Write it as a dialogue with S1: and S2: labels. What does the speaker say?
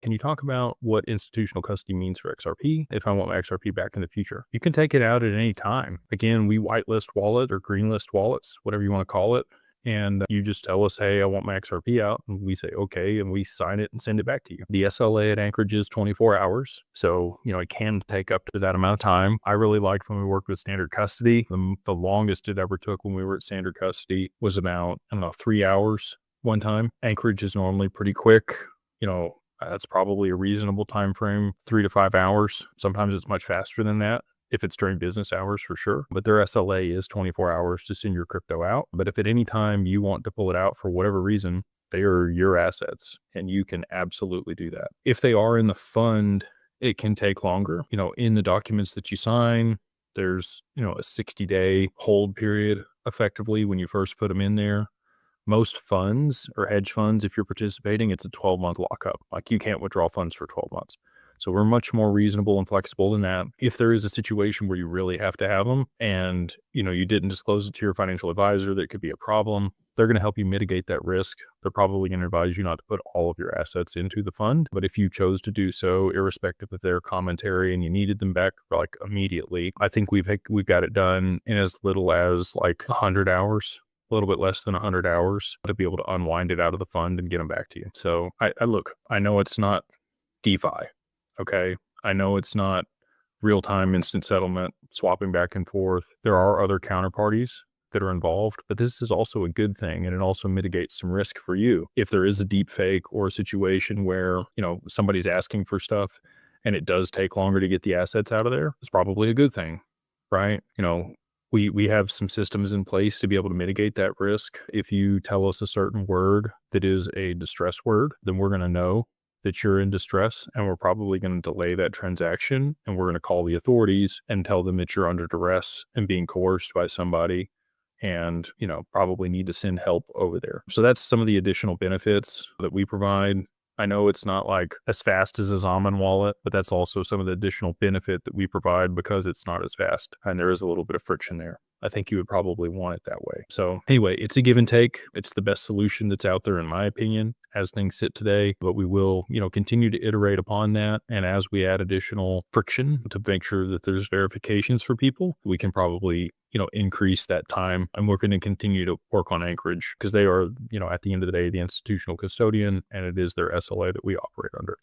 S1: can you talk about what institutional custody means for XRP if I want my XRP back in the future? You can take it out at any time. Again, we whitelist wallet or greenlist wallets, whatever you want to call it. And you just tell us, hey, I want my XRP out. And we say, okay. And we sign it and send it back to you. The SLA at Anchorage is 24 hours. So, it can take up to that amount of time. I really liked when we worked with standard custody. The longest it ever took when we were at standard custody was about, 3 hours one time. Anchorage is normally pretty quick. That's probably a reasonable time frame, 3 to 5 hours. Sometimes it's much faster than that if it's during business hours for sure. But their SLA is 24 hours to send your crypto out. But if at any time you want to pull it out for whatever reason, they are your assets and you can absolutely do that. If they are in the fund, it can take longer. In the documents that you sign, there's, a 60-day hold period effectively when you first put them in there. Most funds or hedge funds, if you're participating, it's a 12-month lockup. Like you can't withdraw funds for 12 months. So we're much more reasonable and flexible than that. If there is a situation where you really have to have them and, you didn't disclose it to your financial advisor, that could be a problem. They're going to help you mitigate that risk. They're probably going to advise you not to put all of your assets into the fund. But if you chose to do so, irrespective of their commentary and you needed them back like immediately, I think we've got it done in as little as like 100 hours. A little bit less than 100 hours to be able to unwind it out of the fund and get them back to you. So I know it's not DeFi. Okay. I know it's not real-time instant settlement, swapping back and forth. There are other counterparties that are involved, but this is also a good thing. And it also mitigates some risk for you. If there is a deep fake or a situation where, somebody's asking for stuff and it does take longer to get the assets out of there, it's probably a good thing, right? We have some systems in place to be able to mitigate that risk. If you tell us a certain word that is a distress word, then we're going to know that you're in distress and we're probably going to delay that transaction and we're going to call the authorities and tell them that you're under duress and being coerced by somebody and, probably need to send help over there. So that's some of the additional benefits that we provide. I know it's not like as fast as a Zaman wallet, but that's also some of the additional benefit that we provide because it's not as fast and there is a little bit of friction there. I think you would probably want it that way. So anyway, it's a give and take. It's the best solution that's out there, in my opinion, as things sit today, but we will, continue to iterate upon that. And as we add additional friction to make sure that there's verifications for people, we can probably, increase that time. And we're going to continue to work on Anchorage because they are, at the end of the day, the institutional custodian, and it is their SLA that we operate under.